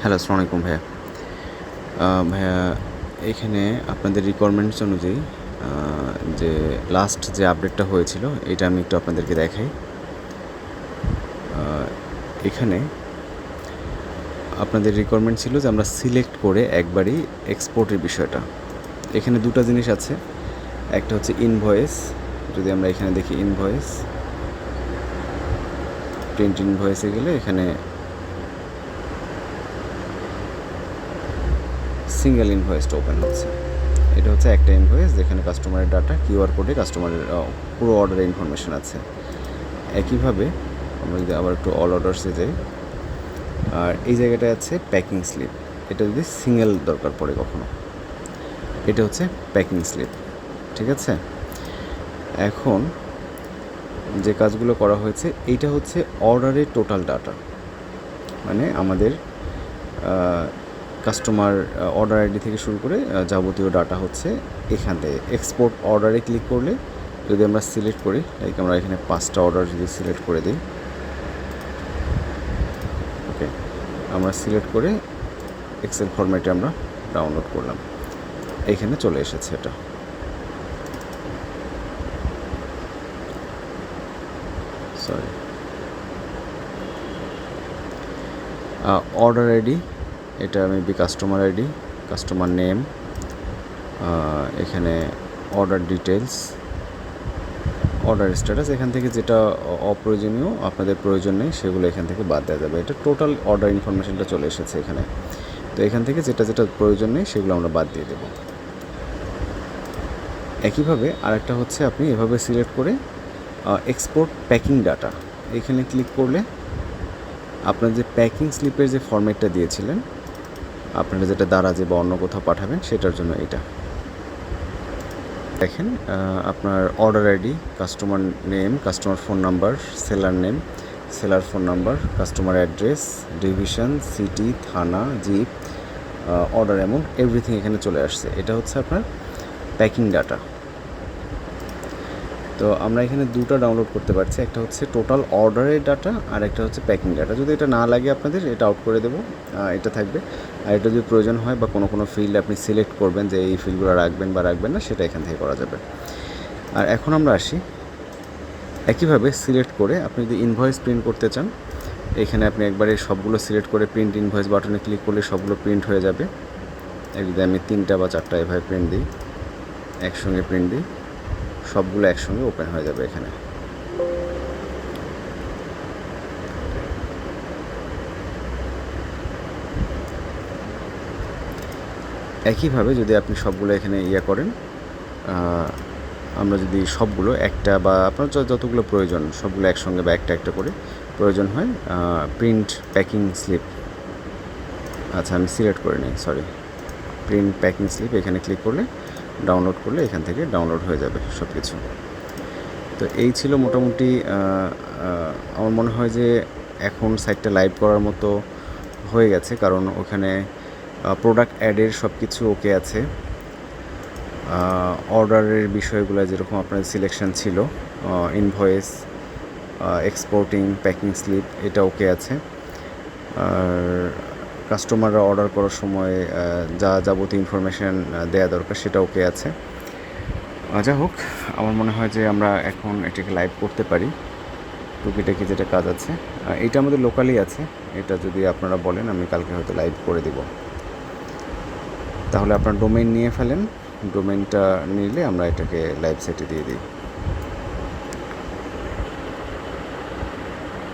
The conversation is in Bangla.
হ্যালো, আসসালামু আলাইকুম ভাইয়া। ভাইয়া এখানে আপনাদের রিকোয়ারমেন্টস অনুযায়ী আ যে লাস্ট যে আপডেটটা হয়েছিল এটা আমি একটু আপনাদেরকে দেখাই। আ এখানে আপনাদের রিকোয়ারমেন্ট ছিল যে আমরা সিলেক্ট করে একবারই এক্সপোর্টের বিষয়টা। এখানে ২ টা জিনিস আছে। একটা হচ্ছে ইনভয়েস, যদি আমরা এখানে দেখি ইনভয়েস, প্রিন্ট ইনভয়েসে গেলে এখানে সিঙ্গেল ইনভয়েসটা ওপেন হচ্ছে। এটা হচ্ছে একটা ইনভয়েস যেখানে কাস্টমারের ডাটা কিউআর কোডে কাস্টমারের পুরো অর্ডারের ইনফরমেশন আছে। একইভাবে আমরা যদি আবার একটু অল অর্ডারসে যাই, আর এই জায়গাটায় আছে প্যাকিং স্লিপ। এটা যদি সিঙ্গেল দরকার পড়ে কখনো, এটা হচ্ছে প্যাকিং স্লিপ। ঠিক আছে, এখন যে কাজগুলো করা হয়েছে এইটা হচ্ছে অর্ডারের টোটাল ডাটা, মানে আমাদের কাস্টমার অর্ডার আইডি থেকে শুরু করে যাবতীয় ডাটা হচ্ছে এখান থেকে। এক্সপোর্ট অর্ডারে ক্লিক করলে যদি আমরা সিলেক্ট করি, লাইক আমরা এখানে 5টা অর্ডার যদি সিলেক্ট করে দিই, ওকে, আমরা সিলেক্ট করে এক্সেল ফরম্যাটে আমরা ডাউনলোড করলাম, এইখানে চলে এসেছে এটা। সরি, অর্ডার আইডি, এটা maybe customer ID, customer name, এখানে অর্ডার ডিটেলস, অর্ডার স্ট্যাটাস। এখান থেকে যেটা অপ্রয়োজনীয় আপনাদের প্রয়োজন নেই সেগুলো এখান থেকে বাদ দেওয়া যাবে। এটা টোটাল অর্ডার ইনফরমেশনটা চলে এসেছে এখানে। তো এখান থেকে যেটা যেটা প্রয়োজন নেই সেগুলো আমরা বাদ দিয়ে দেব। একইভাবে আরেকটা হচ্ছে আপনি এভাবে সিলেক্ট করে এক্সপোর্ট প্যাকিং ডাটা, এখানে ক্লিক করলে আপনার যে প্যাকিং স্লিপের যে ফরম্যাটটা দিয়েছিলেন আপনারা, যেটা দারাজে বা অন্য কোথাও পাঠাবেন সেটার জন্য এটা দেখেন। আপনার order ID, customer name, customer phone number, seller name, seller phone number, customer address, division, city, থানা, জিপ, অর্ডার অ্যামাউন্ট, এভরিথিং এখানে চলে আসছে। এটা হচ্ছে আপনার প্যাকিং ডাটা। তো আমরা এখানে দুটো ডাউনলোড করতে পারছি, একটা হচ্ছে টোটাল অর্ডারের ডাটা আর একটা হচ্ছে প্যাকিং ডাটা। যদি এটা না লাগে আপনাদের এটা আউট করে দেবো, এটা থাকবে। আর এটা যদি প্রয়োজন হয় বা কোনো ফিল্ড আপনি সিলেক্ট করবেন যে এই ফিল্ডগুলো রাখবেন বা রাখবেন না, সেটা এখান থেকে করা যাবে। আর এখন আমরা আসি, একইভাবে সিলেক্ট করে আপনি যদি ইনভয়েস প্রিন্ট করতে চান, এখানে আপনি একবারে সবগুলো সিলেক্ট করে প্রিন্ট ইনভয়েস বাটনে ক্লিক করলে সবগুলো প্রিন্ট হয়ে যাবে। যদি আমি 3টা বা 4টা এভাবে প্রিন্ট দিই, একসঙ্গে প্রিন্ট দিই, সবগুলো একসঙ্গে ওপেন হয়ে যাবে এখানে। একইভাবে যদি আপনি সবগুলো এখানে করেন, আমরা যদি সবগুলো একটা বা আপনার যতগুলো প্রয়োজন সবগুলো একসঙ্গে বা একটা একটা করে প্রয়োজন হয়, প্রিন্ট প্যাকিং স্লিপ, আচ্ছা আমি সিলেক্ট করে নিই, সরি, প্রিন্ট প্যাকিং স্লিপ, এখানে ক্লিক করলে ডাউনলোড করলে এখান থেকে ডাউনলোড হয়ে যাবে সব কিছু। তো এই ছিল মোটামুটি। আমার মনে হয় যে এখন সাইটটা লাইভ করার মতো হয়ে গেছে, কারণ ওখানে প্রোডাক্ট অ্যাডের সব কিছু ওকে আছে। অর্ডারের বিষয়গুলো যেরকম আপনার সিলেকশন ছিল, ইনভয়েস, এক্সপোর্টিং, প্যাকিং স্লিপ, এটা ওকে আছে। আর কাস্টমাররা অর্ডার করার সময় যা যাবতীয় ইনফরমেশান দেওয়া দরকার সেটা ওকে আছে। যা হোক, আমার মনে হয় যে আমরা এখন এটাকে লাইভ করতে পারি, টুকিটাকি যেটা কাজ আছে। এটা আমাদের লোকালি আছে, এটা যদি আপনারা বলেন আমি কালকে হয়তো লাইভ করে দেব। তাহলে আপনার ডোমেইন নিয়ে ফেলেন, ডোমেইনটা নিলে আমরা এটাকে লাইভ সাইটে দিয়ে দিই।